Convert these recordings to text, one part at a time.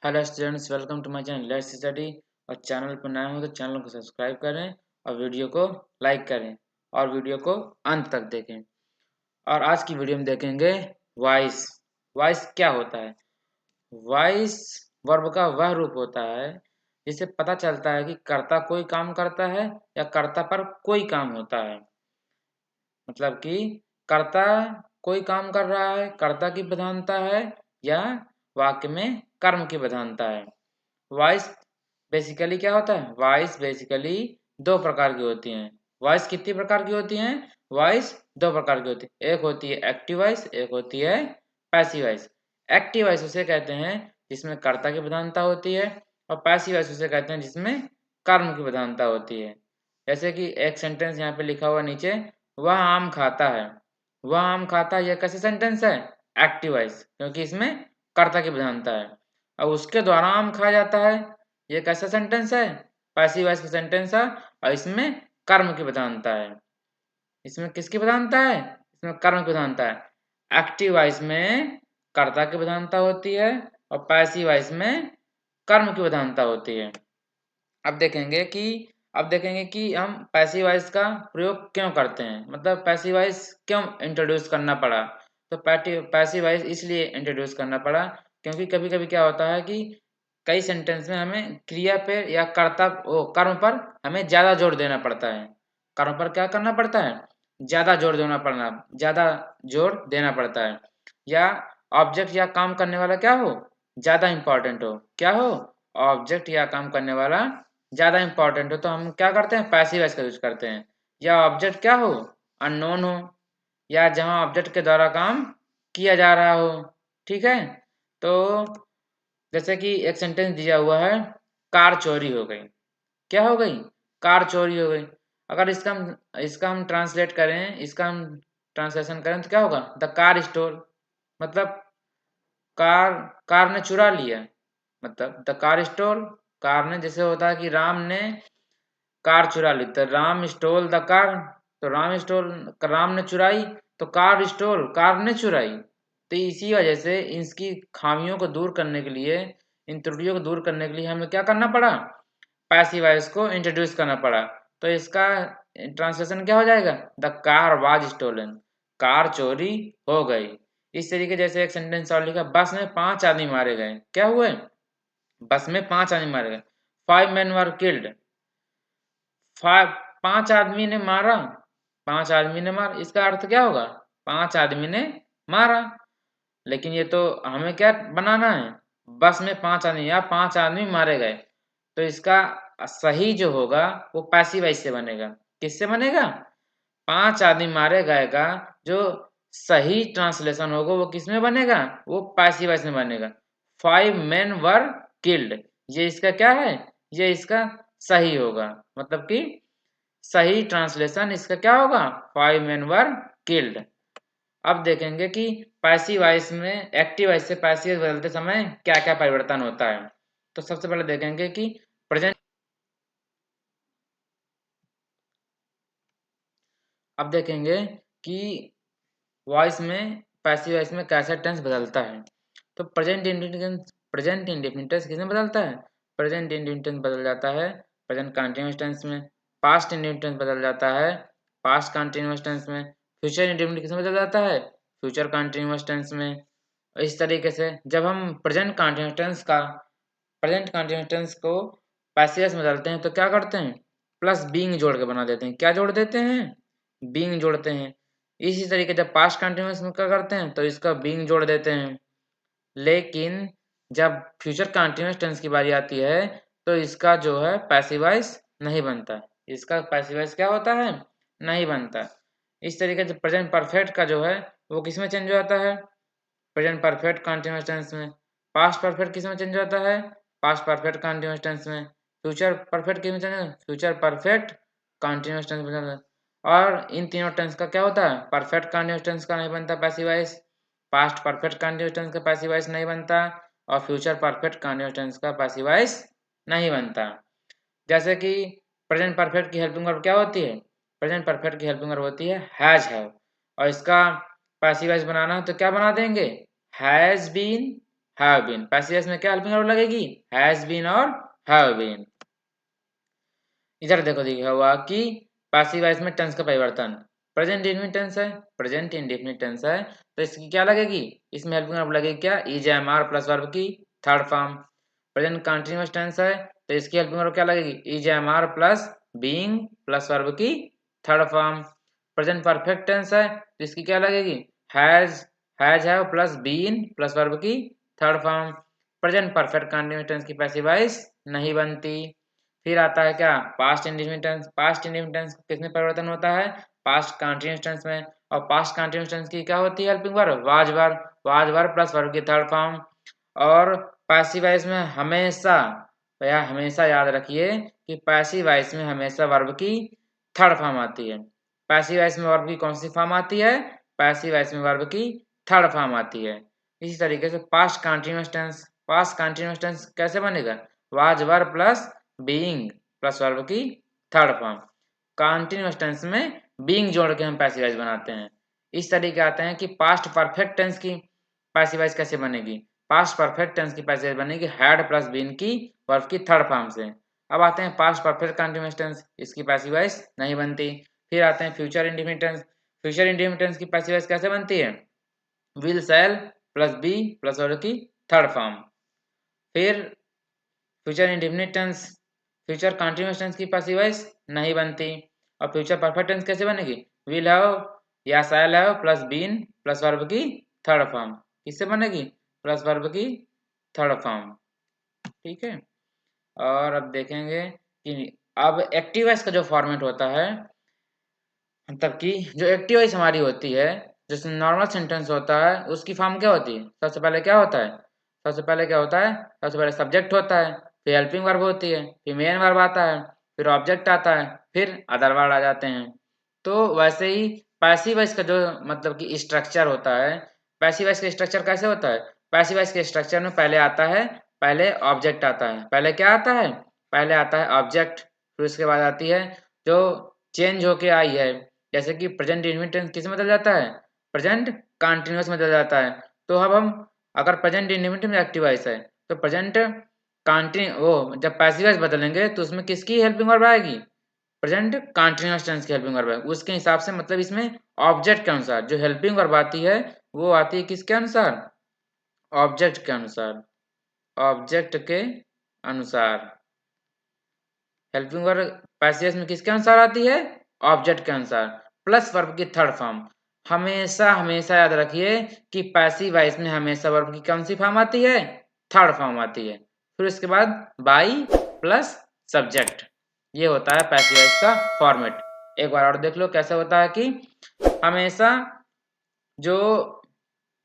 Hello students, welcome to my channel let's study. और channel पर नए हो तो चैनल को सब्सक्राइब करें और वीडियो को लाइक करें और वीडियो को अंत तक देखें। और आज की वीडियो में देखेंगे वॉइस। वॉइस क्या होता है? वॉइस वर्ब का वह रूप होता है जिससे पता चलता है कि कर्ता कोई काम करता है या कर्ता पर कोई काम होता है। मतलब कि कर्ता कोई काम कर रहा है, कर्ता की प्रधानता है या वाक्य में कर्म की प्रधानता है। वॉइस बेसिकली क्या होता है? वॉइस बेसिकली दो प्रकार की होती हैं। वॉइस कितनी प्रकार की होती हैं? वॉइस दो प्रकार की होती है। एक होती है एक्टिव वॉइस, एक होती है पैसिव वॉइस। एक्टिव वॉइस उसे कहते हैं जिसमें कर्ता की प्रधानता होती है, और पैसिव वॉइस उसे कहते हैं जिसमें कर्म की प्रधानता होती है। जैसे कि एक सेंटेंस यहाँ पे लिखा हुआ नीचे, वह आम खाता है। वह आम खाता है, यह कैसे सेंटेंस है? एक्टिव वॉइस, क्योंकि इसमें कर्ता की प्रधानता है। और उसके द्वारा आम खाया जाता है, ये कैसा सेंटेंस है? पैसिव वॉइस का सेंटेंस है, और इसमें कर्म की प्रधानता है। इसमें किसकी प्रधानता है? इसमें कर्म की प्रधानता है। एक्टिव वॉइस में कर्ता की प्रधानता होती है और पैसिव वॉइस में कर्म की प्रधानता होती है। अब देखेंगे कि हम पैसिव वॉइस का प्रयोग क्यों करते हैं, मतलब पैसिव वॉइस क्यों इंट्रोड्यूस करना पड़ा। तो पैसिव वॉइस इसलिए इंट्रोड्यूस करना पड़ा क्योंकि कभी कभी क्या होता है कि कई सेंटेंस में हमें क्रिया पे या कर्म पर हमें ज़्यादा जोर देना पड़ता है। कर्म पर क्या करना पड़ता है? ज़्यादा जोर देना पड़ता है। या ऑब्जेक्ट या काम करने वाला क्या हो? ज़्यादा इंपॉर्टेंट हो। क्या हो? ऑब्जेक्ट या काम करने वाला ज़्यादा इंपॉर्टेंट हो तो हम क्या करते हैं? पैसिव वॉइस का यूज करते हैं। या ऑब्जेक्ट क्या हो? अननोन हो, या जहाँ ऑब्जेक्ट के द्वारा काम किया जा रहा हो। ठीक है, तो जैसे कि एक सेंटेंस दिया हुआ है, कार चोरी हो गई। क्या हो गई? कार चोरी हो गई। अगर इसका हम ट्रांसलेट करें, इसका हम ट्रांसलेशन करें तो क्या होगा? द कार स्टोल, मतलब कार कार ने चुरा लिया। मतलब द कार स्टोल, कार ने, जैसे होता है कि राम ने कार चुरा ली तो राम स्टोल द कार। तो राम ने चुराई, तो कार स्टोल, कार ने चुराई। तो इसी वजह से इसकी खामियों को दूर करने के लिए, इन त्रुटियों को दूर करने के लिए हमें क्या करना पड़ा? पैसिव वॉइस को इंट्रोड्यूस करना पड़ा। तो इसका ट्रांसलेशन क्या हो जाएगा? The car was stolen, car चोरी हो गई। इस तरीके जैसे एक सेंटेंस और लिखा, बस में 5 आदमी मारे गए। क्या हुए? बस में 5 आदमी मारे गए। 5 men were killed। 5 आदमी ने मारा। 5 आदमी ने मारा, इसका अर्थ क्या होगा? 5 आदमी ने मारा। लेकिन ये तो हमें क्या बनाना है? बस में 5 आदमी या 5 आदमी मारे गए। तो इसका सही जो होगा वो पैसिव वॉइस से बनेगा। किससे बनेगा? 5 आदमी मारे गए का जो सही ट्रांसलेशन होगा वो किसमें बनेगा? वो पैसिव वॉइस में बनेगा। 5 men were killed, ये इसका क्या है? ये इसका सही होगा। मतलब कि सही ट्रांसलेशन इसका क्या होगा? 5 men were killed। अब देखेंगे कि पैसिव वॉइस में एक्टिव वॉइस से पैसिव वॉइस बदलते समय क्या क्या परिवर्तन होता है। तो सबसे पहले देखेंगे कि प्रेजेंट। अब देखेंगे कि वॉइस में पैसिव वॉइस में कैसा टेंस बदलता है। तो प्रेजेंट इंडेफिनिट टेंस किसमें बदलता है? प्रेजेंट इंडेफिनिट टेंस बदल जाता है प्रेजेंट कंटीन्यूअस टेंस में। पास्ट इंडेफिनिट टेंस बदल जाता है पास्ट कंटीन्यूअस टेंस में। फ्यूचर इंडेफिनिट किसमें बदल जाता है? फ्यूचर कंटीन्यूअस टेंस में। इस तरीके से जब हम प्रेजेंट कंटीन्यूअस टेंस को पैसिव वॉइस में बदलते हैं तो क्या करते हैं? प्लस बीइंग जोड़ के बना देते हैं। क्या जोड़ देते हैं? बीइंग जोड़ते हैं। इसी तरीके जब पास्ट कंटीन्यूअस में क्या करते हैं तो इसका बीइंग जोड़ देते हैं। लेकिन जब फ्यूचर कंटीन्यूअस टेंस की बारी आती है तो इसका जो है पैसिव वॉइस नहीं बनता। इसका पैसिव वॉइस क्या होता है? नहीं बनता। इस तरीके से प्रेजेंट परफेक्ट का जो है वो किसमें चेंज हो जाता है? प्रेजेंट परफेक्ट कंटीन्यूअस टेंस में। पास्ट परफेक्ट किसमें चेंज होता है? पास्ट परफेक्ट कंटीन्यूअस टेंस में। फ्यूचर परफेक्ट किसमें चेंज होता है? फ्यूचर परफेक्ट कंटीन्यूअस टेंस में। और इन तीनों टेंस का क्या होता है? परफेक्ट कंटीन्यूअस टेंस का नहीं बनता passive voice, past perfect continuous tense का पैसिव वॉइस नहीं बनता, और फ्यूचर परफेक्ट कंटीन्यूअस टेंस का पैसिव वॉइस नहीं बनता। जैसे कि प्रेजेंट परफेक्ट की हेल्पिंग वर्ब क्या होती है? प्रेजेंट परफेक्ट की हेल्पिंग वर्ब होती है हैज हैव, और इसका पैसिव वॉइस बनाना है तो क्या बना देंगे? Has been, have been. Passive voice में क्या हेल्पिंग वर्ब लगेगी? हैज बीन और हैव बीन। इधर देखो दिया हुआ कि पैसिव वॉइस में टेंस का परिवर्तन, प्रेजेंट इंडेफिनिट टेंस है, प्रेजेंट इंडेफिनिट टेंस है, तो इसकी क्या लगेगी? इसमें हेल्पिंग वर्ब लगेगी क्या? Is am are plus verb की third form. Present continuous tense है, तो इसकी हेल्पिंग वर्ब क्या लगेगी? Is am are plus being plus verb की third form. Present perfect tense है, तो इसकी क्या लगेगी? Has have plus been plus verb की third form. Present perfect continuous tense की पैसिव वॉइस नहीं बनती। फिर आता है क्या? Past indefinite tense. Past indefinite tense किसमें परिवर्तन होता है? पास्ट कंटीन्यूअस टेंस में। और पास्ट कंटीन्यूअस टेंस की क्या होती है helping verb? Was verb, was verb plus verb की थर्ड फॉर्म। और पैसिव वॉइस में हमेशा, या हमेशा याद रखिए कि पैसिव वॉइस में हमेशा वर्ब की थर्ड फॉर्म आती है। पैसिव वॉइस में वर्ब की कौन सी फॉर्म आती है? पैसिव वॉइस में वर्ब की थर्ड फॉर्म आती है। इसी तरीके से past continuous tense, past continuous tense कैसे बनेगा? Was verb plus being plus verb की थर्ड फॉर्म। कंटीन्यूअस टेंस में बीइंग जोड़ के हम पैसिव वॉइस बनाते हैं। इस तरीके आते हैं कि पास्ट परफेक्ट टेंस की पैसिव वॉइस कैसे बनेगी? पास्ट परफेक्ट टेंस की पैसिव वॉइस बनेगी हैड प्लस बीन की वर्ब की थर्ड फॉर्म से। अब आते हैं पास्ट परफेक्ट कंटीन्यूअस टेंस, इसकी पैसिव वॉइस नहीं बनती। फिर आते हैं future indefinite tense. Future indefinite tense की पैसिव वॉइस कैसे बनती है? Will shall plus be plus verb की थर्ड फॉर्म। फिर future indefinite tense, future continuous tense की पैसिव वॉइस नहीं बनती। और फ्यूचर परफेक्ट टेंस कैसे बनेगी? विल हैव या shall have plus been plus verb की थर्ड फॉर्म। किससे बनेगी? प्लस वर्ब की थर्ड फॉर्म। ठीक है। और अब देखेंगे कि अब एक्टिव वॉइस का जो फॉर्मेट होता है, मतलब कि जो एक्टिव वॉइस हमारी होती है, जैसे नॉर्मल सेंटेंस होता है, उसकी फॉर्म क्या होती है? सबसे पहले क्या होता है? सबसे पहले क्या होता है? सबसे पहले सब्जेक्ट होता है, फिर हेल्पिंग वर्ब होती है, फिर मेन वर्ब आता है, फिर ऑब्जेक्ट आता है, फिर अदर वर्ड आ जाते हैं। तो वैसे ही पैसिव वॉइस का जो मतलब कि स्ट्रक्चर होता है, पैसिव वॉइस का स्ट्रक्चर कैसे होता है? पैसिव वॉइस के स्ट्रक्चर में पहले आता है, पहले ऑब्जेक्ट आता है। पहले क्या आता है? पहले आता है ऑब्जेक्ट, फिर उसके बाद आती है जो चेंज होके आई है, जैसे कि प्रेजेंट इंडेफिनिट टेंस किस में बदल जाता है? प्रेजेंट कंटीन्यूअस में बदल जाता है। तो अब हम अगर प्रेजेंट इंडेफिनिट में एक्टिव वॉइस है, तो प्रेजेंट कंटिन्यू वो जब पैसिव वॉइस बदलेंगे तो उसमें किसकी हेल्पिंग वर्ब आएगी? प्रेजेंट कंटीन्यूअस टेंस की हेल्पिंग वर्ब है। उसके हिसाब से मतलब इसमें ऑब्जेक्ट के अनुसार जो हेल्पिंग वर्ब आती है, वो आती है किसके अनुसार? ऑब्जेक्ट के अनुसार। ऑब्जेक्ट के अनुसार हेल्पिंग वर्ब पैसिव वॉइस में किसके अनुसार आती है? ऑब्जेक्ट के अनुसार प्लस वर्ब की थर्ड फॉर्म। हमेशा हमेशा याद रखिए कि पैसिव वॉइस में हमेशा वर्ब की कौन सी फॉर्म आती है? थर्ड फॉर्म आती है। फिर उसके बाद बाई प्लस सब्जेक्ट। ये होता है पैसिव वॉइस का फॉर्मेट। एक बार और देख लो कैसे होता है कि हमेशा जो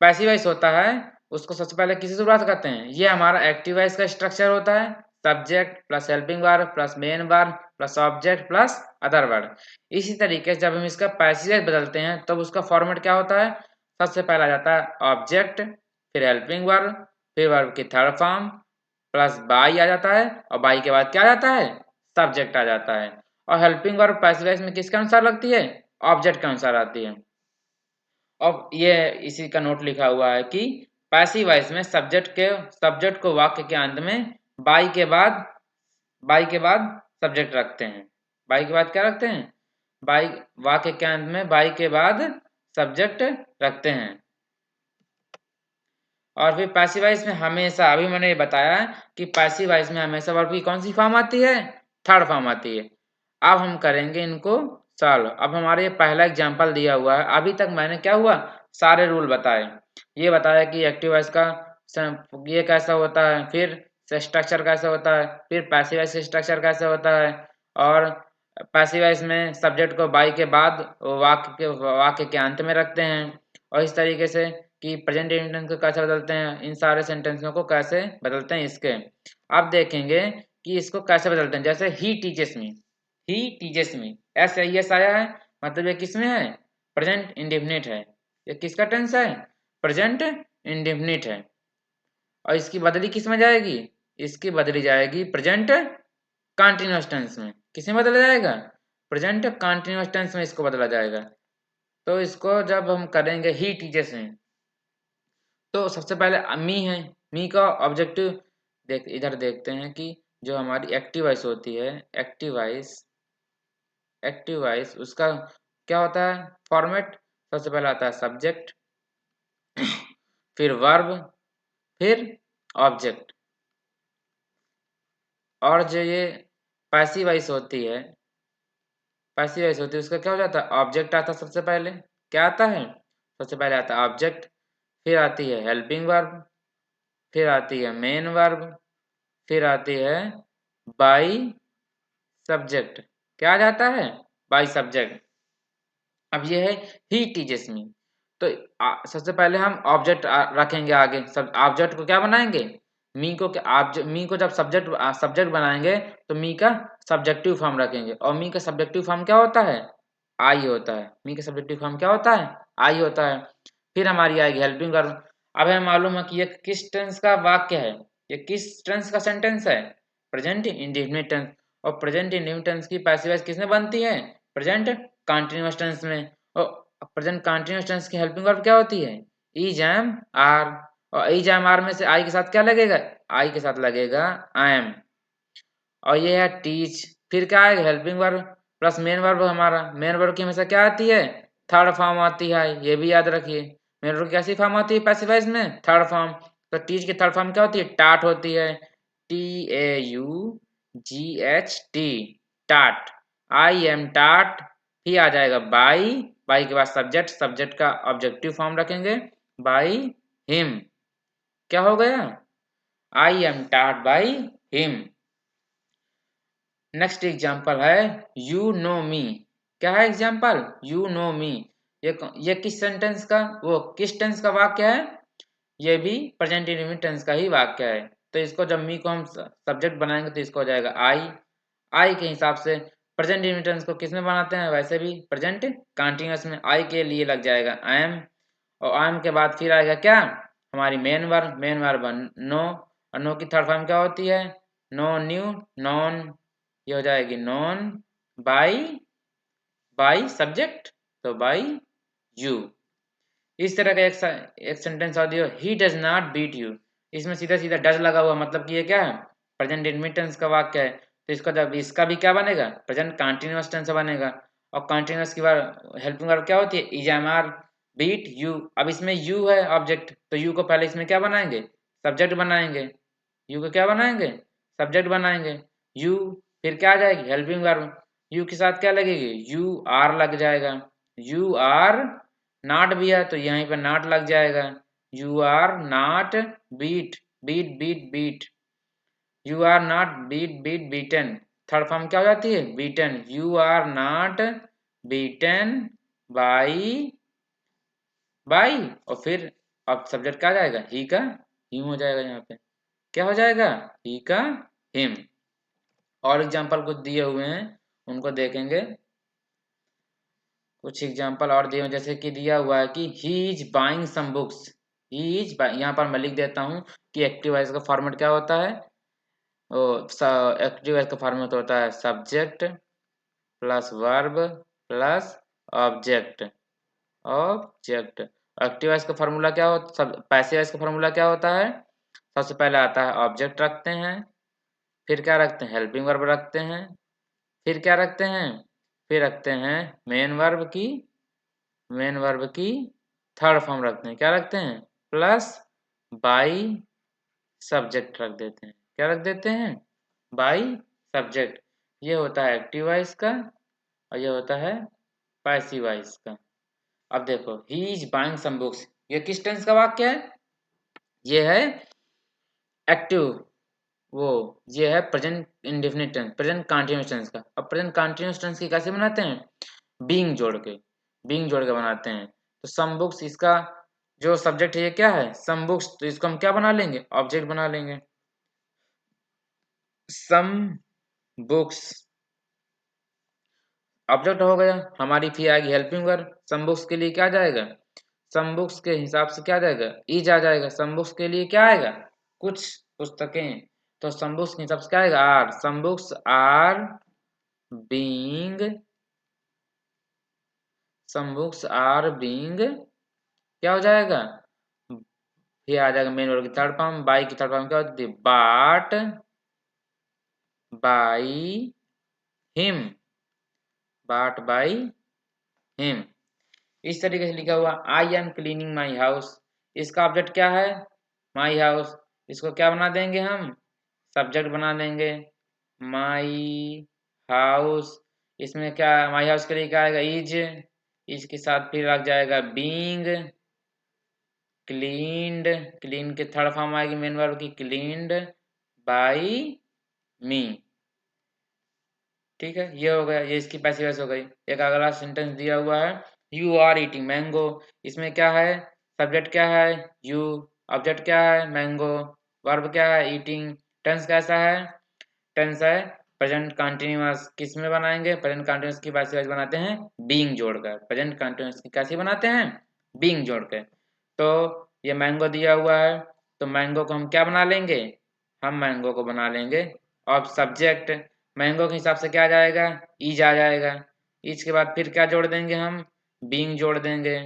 पैसिव वॉइस होता है उसको सबसे पहले किसी से शुरुआत करते हैं? ये हमारा एक्टिव वॉइस का स्ट्रक्चर होता है, subject plus helping verb plus main verb plus object plus other verb. इसी तरीके से जब हम इसका पैसिव वॉइस बदलते हैं तब उसका फॉर्मेट क्या होता है? सबसे पहला जाता है ऑब्जेक्ट, फिर हेल्पिंग वर्ब, फिर वर्ब की थर्ड फॉर्म प्लस बाई आ जाता है, और बाई के बाद क्या आ जाता है? सब्जेक्ट आ जाता है। और हेल्पिंग वर्ब पैसिव वॉइस में किसके अनुसार लगती है? ऑब्जेक्ट के अनुसार आती है। अब ये इसी का नोट लिखा हुआ है कि पैसिव वॉइस में सब्जेक्ट को वाक्य के अंत में बाई के बाद सब्जेक्ट रखते हैं। बाई के बाद क्या रखते हैं? बाई, वाक्य के अंत में बाई के बाद सब्जेक्ट रखते हैं। और फिर पैसिव वॉइस में हमेशा, अभी मैंने ये बताया कि पैसिव वॉइस में हमेशा वर्ब की कौन सी फॉर्म आती है? थर्ड फॉर्म आती है। अब हम करेंगे इनको सॉल्व। अब हमारे ये पहला एग्जांपल दिया हुआ है। अभी तक मैंने क्या हुआ? सारे रूल बताए। ये बताया कि एक्टिव वॉइस का ये कैसा होता है, फिर स्ट्रक्चर कैसे होता है, फिर पैसिव वॉइस स्ट्रक्चर कैसे होता है, और पैसिव वॉइस में सब्जेक्ट को बाई के बाद वाक्य के अंत में रखते हैं, और इस तरीके से कि प्रेजेंट इंटेंस को कैसे बदलते हैं, इन सारे सेंटेंसों को कैसे बदलते हैं इसके। अब देखेंगे कि इसको कैसे बदलते हैं। जैसे ही teaches me, he teaches me, S I S आया है, मतलब ये किस में है? प्रेजेंट इंडेफिनिट है। ये किसका टेंस है? प्रेजेंट इंडेफिनिट है। और इसकी बदली किस में जाएगी? इसकी बदली जाएगी प्रेजेंट कंटीन्यूअस टेंस में। किस में बदला जाएगा? प्रेजेंट कंटीन्यूअस टेंस में इसको बदला जाएगा। तो इसको जब हम करेंगे ही टीचर्स में, तो सबसे पहले मी है, मी का ऑब्जेक्टिव देख, इधर देखते हैं कि जो हमारी एक्टिव वॉइस होती है, एक्टिव वॉइस उसका क्या होता है फॉर्मेट। सबसे पहले आता है सब्जेक्ट, फिर वर्ब, फिर ऑब्जेक्ट। और जो ये पैसिव वॉइस होती है, उसका क्या हो जाता है, ऑब्जेक्ट आता है सबसे पहले। क्या आता है, सबसे पहले आता है ऑब्जेक्ट, फिर आती है हेल्पिंग वर्ब, फिर आती है मेन वर्ब, फिर आती है बाई सब्जेक्ट। क्या आ जाता है, बाई सब्जेक्ट। अब ये है ही टीचर्स मी। तो सबसे पहले हम ऑब्जेक्ट रखेंगे आगे, सब ऑब्जेक्ट को क्या बनाएंगे, मी को। मी को जब सब्जेक्ट बनाएंगे तो मी का सब्जेक्टिव फॉर्म रखेंगे, और मी का सब्जेक्टिव फॉर्म क्या होता है, आई होता है। मी का सब्जेक्टिव फॉर्म क्या होता है, आई होता है। फिर हमारी आएगी हेल्पिंग वर्ब। अब हमें मालूम है कि ये किस टेंस का वाक्य है, ये किस टेंस का सेंटेंस है, प्रेजेंट इंडेफिनिट टेंस। और प्रेजेंट इंडेफिनिट टेंस की पैसिव वॉइस किसमें बनती है, प्रेजेंट कंटीन्यूअस टेंस में। और प्रेजेंट कंटीन्यूअस टेंस की हेल्पिंग वर्ब क्या होती है, इज एम आर। और इज एम आर में से आई के साथ क्या लगेगा, आई के साथ लगेगा आई एम। और ये है टीच। फिर क्या आएगा, helping verb plus main verb. हमारा मेन वर्ब की हमेशा क्या आती है, थर्ड फॉर्म आती है, ये भी याद रखिए। मेन वर्ब की कैसी फॉर्म आती है पैसिव वॉइस में, थर्ड फॉर्म। तो टीच की थर्ड फॉर्म क्या होती है, टाट होती है, TAUGHT, टाट। आई एम टाट। फिर आ जाएगा बाई, बाई के बाद सब्जेक्ट, सब्जेक्ट का ऑब्जेक्टिव फॉर्म रखेंगे बाई हिम। क्या हो गया, आई एम टाट बाई हिम। नेक्स्ट एग्जाम्पल है यू नो मी। क्या है एग्जाम्पल, यू नो मी। ये किस सेंटेंस का, वो किस टेंस का वाक्य है, ये भी प्रेजेंट इंडेफिनिट टेंस का ही वाक्य है। तो इसको जब मी को हम सब्जेक्ट बनाएंगे तो इसको हो जाएगा आई। आई के हिसाब से प्रेजेंट इंडेफिनिट टेंस को किस में बनाते हैं, वैसे भी प्रेजेंट कंटीन्यूअस में। आई के लिए लग जाएगा आई एम, और आई एम के बाद फिर आएगा क्या, हमारी मेन वर्ब नो। और नो की थर्ड फॉर्म क्या होती है, नो न्यू, नॉन। ये हो जाएगी नॉन बाई, बाई सब्जेक्ट, तो बाई यू। इस तरह का एक सेंटेंस और दियो, he does not beat you. इसमें सीधा सीधा डज लगा हुआ, मतलब कि ये क्या है, प्रेजेंट इंडेफिनिट टेंस का वाक्य है। तो इसका जब इसका भी क्या बनेगा, प्रेजेंट कंटीन्यूअस टेंस बनेगा। और कंटीन्यूअस की बार हेल्पिंग वर्ब क्या होती है, is am are beat you. अब इसमें यू है ऑब्जेक्ट, तो यू को पहले इसमें क्या बनाएंगे, सब्जेक्ट बनाएंगे। यू को क्या बनाएंगे, सब्जेक्ट बनाएंगे। यू, फिर क्या आ जाएगी हेल्पिंग वर्ब। यू के साथ क्या लगेगी, यू आर लग जाएगा। यू आर नॉट भी है तो यहीं पर नॉट लग जाएगा। You are not beat, beat beat beat. You are not beat beat beaten. Third form क्या हो जाती है, beaten. You are not beaten by, by. और फिर अब सब्जेक्ट क्या आ जाएगा, ही का हिम हो जाएगा। यहाँ पे क्या हो जाएगा, ही का हिम। और एग्जाम्पल कुछ दिए हुए हैं उनको देखेंगे। कुछ एग्जाम्पल और दिए, जैसे कि दिया हुआ है कि he is buying some books. He is, यहाँ पर मैं लिख देता हूँ कि एक्टिव वॉइस का फॉर्मेट क्या होता है। एक्टिव वॉइस का फॉर्मेट होता है subject plus verb plus object, object. Active voice का फॉर्मूला क्या होता, सब पैसिव वॉइस का फॉर्मूला क्या होता है, सबसे पहले आता है ऑब्जेक्ट रखते हैं, फिर क्या रखते हैं, हेल्पिंग वर्ब रखते हैं, फिर क्या रखते हैं, फिर रखते हैं मेन वर्ब की थर्ड फॉर्म रखते हैं, क्या रखते हैं, प्लस बाई सब्जेक्ट रख देते हैं। क्या रख देते हैं, बाई सब्जेक्ट। ये होता है एक्टिव वॉइस का, और ये होता है पैसिव वॉइस का। अब देखो he is buying some books, ये किस टेंस का वाक्य है, ये है एक्टिव, वो ये है present indefinite tense, present continuous tense का। अब प्रेजेंट कंटीन्यूअस टेंस की कैसे बनाते हैं, बीइंग जोड़ के बनाते हैं। तो सम बुक्स, इसका जो सब्जेक्ट है ये क्या है, सम बुक्स, तो इसको हम क्या बना लेंगे, ऑब्जेक्ट बना लेंगे। सम बुक्स ऑब्जेक्ट हो गया। हमारी फिर आएगी हेल्पिंग वर्ब, सम बुक्स के लिए क्या जाएगा, सम बुक्स के हिसाब से क्या जाएगा, इज आ जाएगा। सम बुक्स के लिए क्या आएगा, कुछ पुस्तकें, तो सम बुक्स के हिसाब से क्या आएगा, are. Some books are being, some books are being क्या हो जाएगा, फिर आ जाएगा मेन वर्ब की थर्ड फॉर्म, बाई की थर्ड फॉर्म क्या होती है, bought by him, bought by him. इस तरीके से लिखा हुआ I am cleaning my house, इसका ऑब्जेक्ट क्या है, माई हाउस, इसको क्या बना देंगे हम, सब्जेक्ट बना देंगे, माई हाउस। इसमें क्या माई हाउस के लिए क्या आएगा, इज के साथ फिर लग जाएगा बीइंग क्लीन्ड, क्लीन के थर्ड फॉर्म आएगी मेन वर्ब की, क्लीन्ड बाई मी। ठीक है, ये हो गया, ये इसकी पैसिव वॉइस हो गई। एक अगला सेंटेंस दिया हुआ है, यू आर ईटिंग मैंगो, इसमें क्या है, सब्जेक्ट क्या है, यू, ऑब्जेक्ट क्या है, मैंगो, वर्ब क्या है, ईटिंग, टेंस कैसा है, टेंस है प्रेजेंट कंटिन्यूअस, किस में बनाएंगे, प्रेजेंट कंटिन्यूअस की पैसिव वॉइस बनाते हैं बीइंग जोड़कर, प्रेजेंट कंटिन्यूअस की कैसे बनाते हैं, बीइंग जोड़कर। तो ये मैंगो दिया हुआ है, तो मैंगो को हम क्या बना लेंगे, हम मैंगो को बना लेंगे अब सब्जेक्ट, मैंगो के हिसाब से क्या आ जाएगा, ईज आ जाएगा, ईज के बाद फिर क्या जोड़ देंगे हम, बीइंग जोड़ देंगे,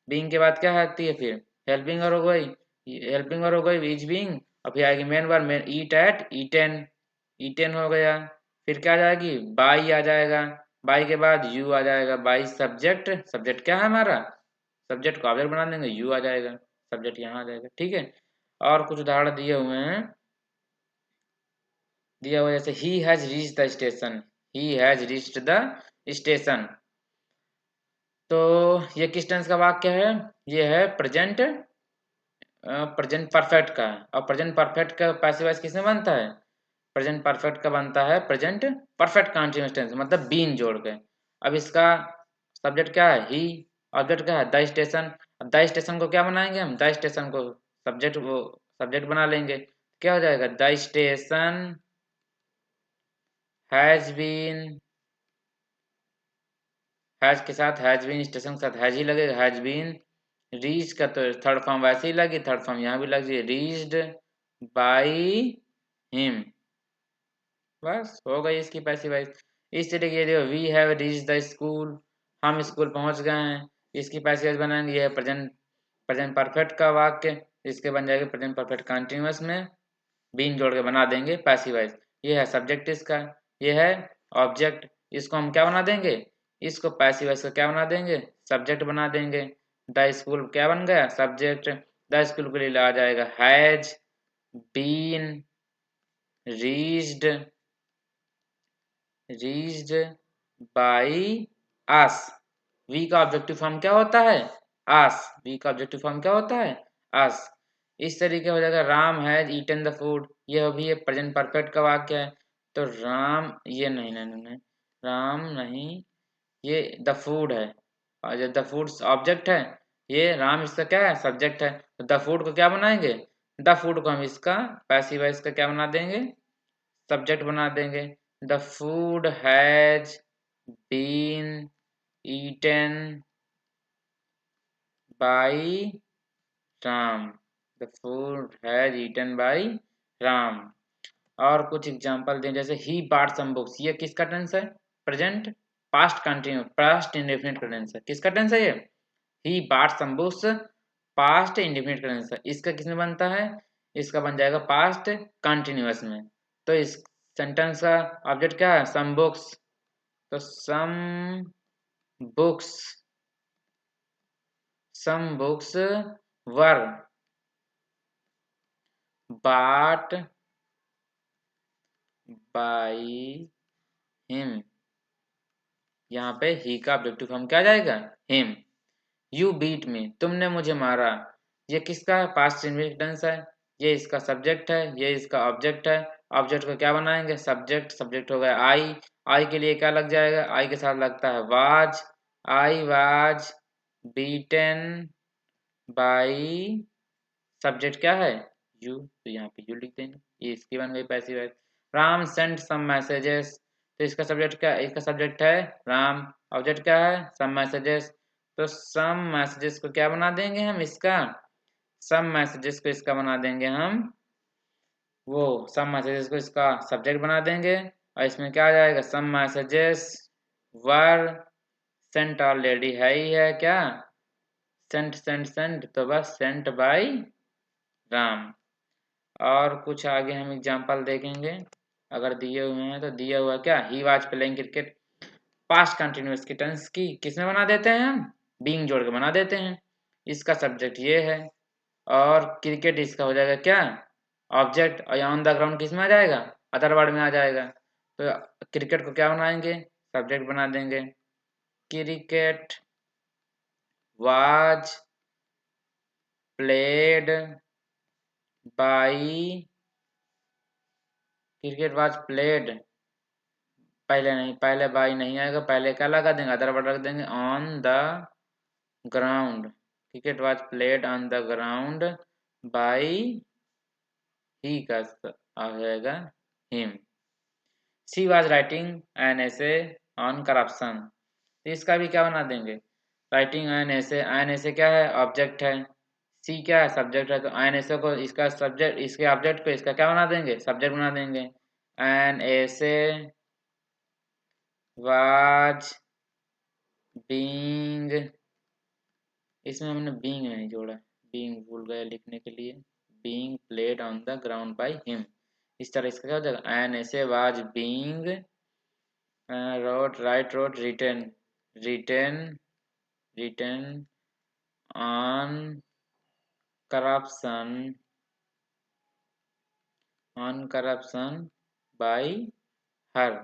बीइंग के बाद क्या आती है फिर हेल्पिंग और हो गई, हेल्पिंग और हो गई इज बीइंग, और फिर आएगी मेन वर्ब, मेन ईट एट ईटेन, ईटेन हो गया, फिर क्या आ जाएगी बाई आ जाएगा, बाई के बाद यू आ जाएगा, बाई सब्जेक्ट, सब्जेक्ट क्या है हमारा, सब्जेक्ट को ऑब्जेक्ट बना देंगे, यू आ जाएगा, सब्जेक्ट यहाँ आ जाएगा। ठीक है, और कुछ उदाहरण दिए हुए हैं, दिया हुआ जैसे he has reached the station, he has reached the station, तो ये किस टेंस का वाक्य है, ये है प्रेजेंट, प्रेजेंट परफेक्ट का है, और प्रेजेंट परफेक्ट का पैसिव वॉइस किसमें बनता है, प्रेजेंट परफेक्ट का बनता है प्रेजेंट परफेक्ट कंटीन्यूअस टेंस, मतलब बीन जोड़ के। अब इसका सब्जेक्ट क्या है, ही, ऑब्जेक्ट क्या है द स्टेशन, अब द स्टेशन को क्या बनाएंगे हम, द स्टेशन को सब्जेक्ट, वो सब्जेक्ट बना लेंगे, क्या हो जाएगा, the station has been, has के साथ हैज बीन, स्टेशन के साथ हैज ही लगेगा, हैज बीन रीच का तो थर्ड फॉर्म वैसे ही लगी, थर्ड फॉर्म यहाँ भी लग जाए, रीच्ड बाई हिम, बस हो गई इसकी पैसिव वॉइस। इस तरीके ये देखो we have reach the school, हम स्कूल पहुंच गए हैं, इसकी पैसिव वॉइस बनाएंगे, ये है प्रेजेंट, प्रेजेंट परफेक्ट का वाक्य, इसके बन जाएगा प्रेजेंट परफेक्ट कंटिन्यूअस में बीन जोड़ के बना देंगे पैसिव वॉइस। ये है सब्जेक्ट इसका, ये है ऑब्जेक्ट, इसको हम क्या बना देंगे, इसको पैसिव वॉइस का क्या बना देंगे, सब्जेक्ट बना देंगे, द स्कूल क्या बन गया, सब्जेक्ट, द स्कूल के लिए आ जाएगा has been reached, reached by us, we का ऑब्जेक्टिव फॉर्म क्या होता है, अस, वी का ऑब्जेक्टिव फॉर्म क्या होता है, अस। इस तरीके हो जाएगा Ram has eaten the food, ये भी ये प्रेजेंट परफेक्ट का वाक्य है, तो राम, ये नहीं नहीं नहीं, नहीं राम नहीं, ये द फूड है, और जो द फूड ऑब्जेक्ट है, ये राम इसका क्या है, सब्जेक्ट है, तो द फूड को क्या बनाएंगे, द फूड को हम इसका पैसिव वॉइस का क्या बना देंगे, सब्जेक्ट बना देंगे, the food has been eaten by Ram, the food has eaten by Ram. और कुछ एग्जांपल दें, जैसे ही बाट सम बुक्स, ये किसका टेंस है, present past continue, past indefinite का टेंस है, किसका टेंस है ये, ही बाट सम बुक्स, पास्ट इंडेफिनिट का टेंस है, इसका किसमें बनता है, इसका बन जाएगा पास्ट कंटिन्यूअस में। तो इस सेंटेंस का ऑब्जेक्ट क्या है, सम बुक्स, तो books some books were bought by him, यहाँ पे ही का ऑब्जेक्टिव फॉर्म क्या आ जाएगा, हिम। यू बीट मी, तुमने मुझे मारा, ये किसका है, पास्ट इंडेफिनिट टेंस है, ये इसका सब्जेक्ट है, ये इसका ऑब्जेक्ट है, ऑब्जेक्ट को क्या बनाएंगे, सब्जेक्ट, सब्जेक्ट हो गया आई, आई के लिए क्या लग जाएगा, आई के साथ लगता है was, I was beaten by, subject क्या है, यू, तो यहाँ पे यू लिख देंगे, ये इसकी बन गई passive voice. Ram sent some messages, तो इसका सब्जेक्ट क्या, इसका सब्जेक्ट है राम, ऑब्जेक्ट क्या है, सम मैसेजेस, तो सम मैसेजेस को क्या बना देंगे हम, इसका सम मैसेजेस को इसका बना देंगे हम, वो सम मैसेजेस को इसका सब्जेक्ट बना देंगे, और इसमें क्या आ जाएगा, some messages were sent already है ही है क्या, सेंट सेंट सेंट, तो बस सेंट बाई राम। और कुछ आगे हम एग्जांपल देखेंगे अगर दिए हुए हैं तो। दिया हुआ क्या, he was playing cricket, past continuous की टेंस की किसमें बना देते हैं हम, बीइंग जोड़ के बना देते हैं। इसका सब्जेक्ट ये है और क्रिकेट इसका हो जाएगा क्या, ऑब्जेक्ट, और ऑन द ग्राउंड किस में आ जाएगा, अदर वर्ड में आ जाएगा। तो क्रिकेट को क्या बनाएंगे, सब्जेक्ट बना देंगे। Cricket was played by, cricket was played, पहले नहीं, पहले बाई नहीं आएगा, पहले क्या लगा देंगे, अदर वर्ड रख देंगे, on the ground. Cricket was played on the ground by, he का आ जाएगा him. She was writing an essay on corruption, इसका भी क्या बना देंगे, राइटिंग एन ऐसे क्या है, ऑब्जेक्ट है, सी क्या है, सब्जेक्ट है, तो एन ऐसे को इसका सब्जेक्ट, इसके ऑब्जेक्ट को इसका क्या बना देंगे, सब्जेक्ट बना देंगे। एन ऐसे वाज बीइंग, इसमें हमने बीइंग नहीं जोड़ा, बीइंग भूल गए लिखने के लिए, being played on the ground by him. इस तरह इसका क्या हो जाएगा, an essay was being wrote write wrote written, written written on corruption, on corruption by her.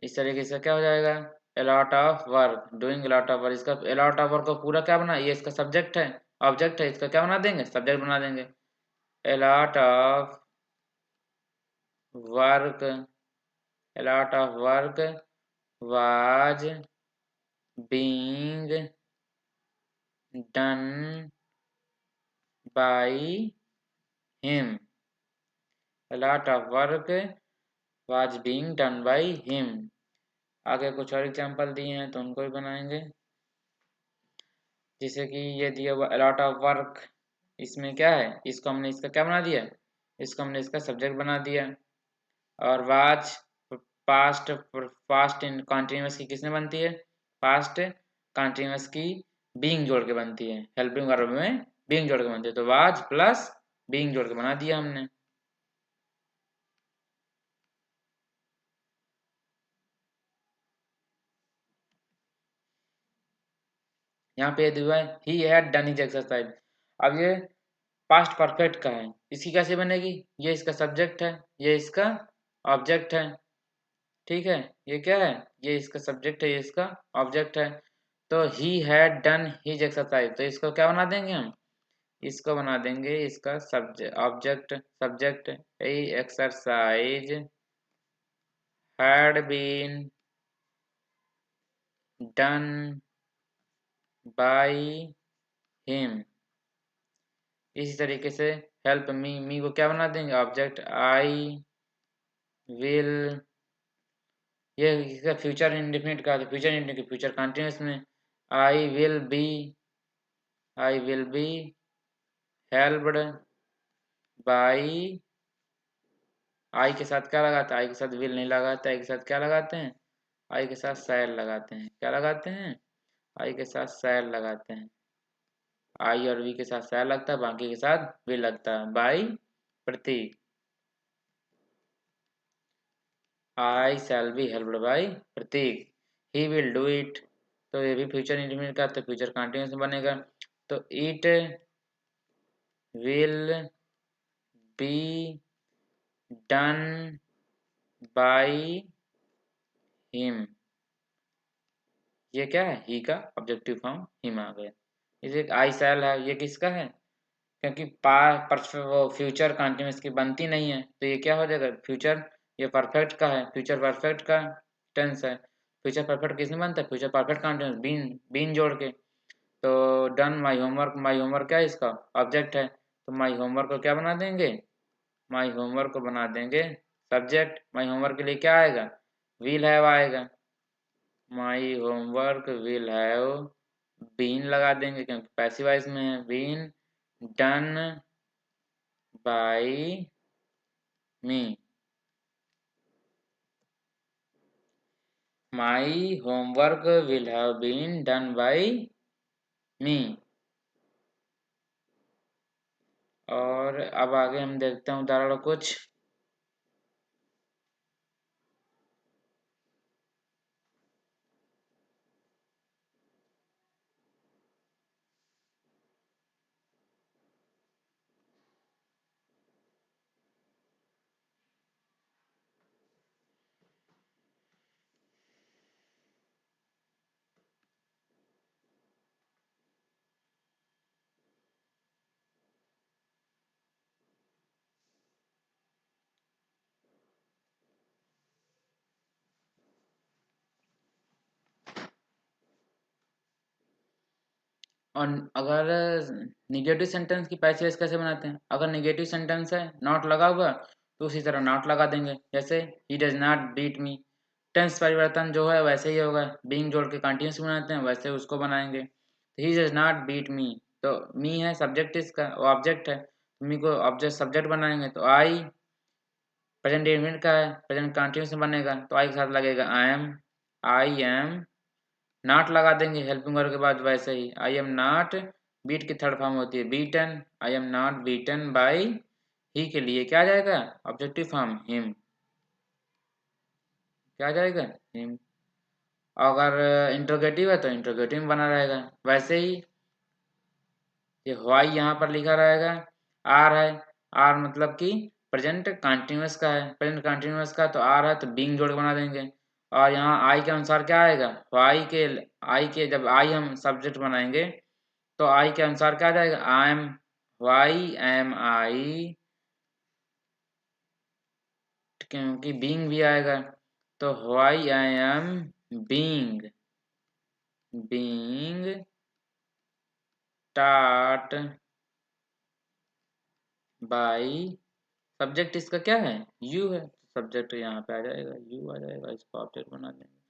इस तरीके से क्या हो जाएगा, a lot of work, doing a lot of work, इसका a lot of work को पूरा क्या बना, ये इसका सब्जेक्ट है, ऑब्जेक्ट है, इसका क्या बना देंगे, सब्जेक्ट बना देंगे। a lot of work, a lot of work was being done by him, a lot of work was being done by him। आगे कुछ और एग्जांपल दिए हैं तो उनको भी बनाएंगे, जैसे कि ये दिया हुआ अलॉट ऑफ वर्क, इसमें क्या है, इसको हमने इसका क्या बना दिया, इसको हमने इसका सब्जेक्ट बना दिया। और was past, past in continuous की किसमें बनती है, पास्ट कॉन्टिन्यूअस की बीइंग जोड़ के बनती है, हेल्पिंग वर्ब में बीइंग जोड़ के बनती है, तो वाज प्लस बीइंग जोड़ के बना दिया हमने। यहाँ पे दिया है he had done his exercise, अब ये पास्ट परफेक्ट का है, इसकी कैसे बनेगी, ये इसका सब्जेक्ट है, ये इसका ऑब्जेक्ट है, ठीक है, ये क्या है, ये इसका सब्जेक्ट है, ये इसका ऑब्जेक्ट है। तो he had done his exercise, तो इसको क्या बना देंगे हम, इसको बना देंगे इसका subject, object, subject, exercise had been done by him. इसी तरीके से हेल्प मी, मी को क्या बना देंगे, ऑब्जेक्ट, आई विल, ये इसका फ्यूचर इंडेफिनिट का, फ्यूचर इंडेफिनिट, फ्यूचर कंटिन्यूअस में I will be, I will be helped by, I के साथ क्या लगाते हैं, आई के साथ विल नहीं लगाते, आई के साथ क्या लगाते हैं, आई के साथ शैल लगाते हैं, क्या लगाते हैं, आई के साथ शैल लगाते हैं। आई और वी के साथ शैल लगता है, बाकी के साथ विल लगता है, by Pratik, I shall be helped by Pratik, he will do it, तो ये भी फ्यूचर इंडेफिनिट का, तो फ्यूचर कंटिन्यूअस बनेगा, तो it will be done by him, ये क्या है, ही का ऑब्जेक्टिव फॉर्म हिम आ गया। इसे आई शैल है, ये किसका है, क्योंकि वो फ्यूचर कंटिन्यूअस की बनती नहीं है, तो ये क्या हो जाएगा, फ्यूचर, ये परफेक्ट का है, फ्यूचर परफेक्ट का टेंस है। फ्यूचर परफेक्ट किसमें बनता है, future perfect continuous been, been जोड़ के। तो डन माई होमवर्क क्या है, इसका ऑब्जेक्ट है, तो माई होमवर्क को क्या बना देंगे, माई होमवर्क को बना देंगे सब्जेक्ट। माई होमवर्क के लिए क्या आएगा, विल हैव आएगा, my homework will have been लगा देंगे, क्योंकि पैसिव वॉइस में है, been done by me, my homework will have been done by me. और अब आगे हम देखते हैं उदाहरण कुछ। और अगर निगेटिव सेंटेंस की पैसिव वॉइस कैसे बनाते हैं, अगर निगेटिव सेंटेंस है नॉट लगा हुआ तो उसी तरह नॉट लगा देंगे, जैसे he does not beat me. Tense परिवर्तन जो है वैसे ही होगा, बीइंग जोड़ के कंटिन्यूस बनाते हैं वैसे उसको बनाएंगे। He does not beat me, तो मी है सब्जेक्ट, इसका वो ऑब्जेक्ट है, मी को ऑब्जेक्ट सब्जेक्ट बनाएंगे तो आई प्रेजेंट इंडेफिनिट का है, प्रेजेंट कंटिन्यूस में बनेगा तो आई के साथ लगेगा आई एम। नॉट लगा देंगे हेल्पिंग वर्ब के बाद वैसे ही, आई एम नॉट, बीट की थर्ड फॉर्म होती है beaten, I am not beaten by, he के लिए क्या आ जाएगा ऑब्जेक्टिव फॉर्म हिम, क्या आ जाएगा हिम। अगर इंट्रोगेटिव है तो इंट्रोगेटिव में बना रहेगा वैसे ही, ये वाई यहाँ पर लिखा रहेगा, आर है, आर मतलब कि प्रेजेंट कंटिन्यूअस का है, प्रेजेंट कंटिन्यूअस का तो आर है तो बीइंग जोड़ के बना देंगे। और यहाँ आई के अनुसार क्या आएगा, वाई के, आई के जब आई हम सब्जेक्ट बनाएंगे तो आई के अनुसार क्या आ जाएगा, I am, why am I, क्योंकि बीइंग भी आएगा तो why I am being, being taught by, subject इसका क्या है यू है, सब्जेक्ट यहाँ पे आ जाएगा यू आ जाएगा, इसको ऑब्जेक्ट बना देंगे।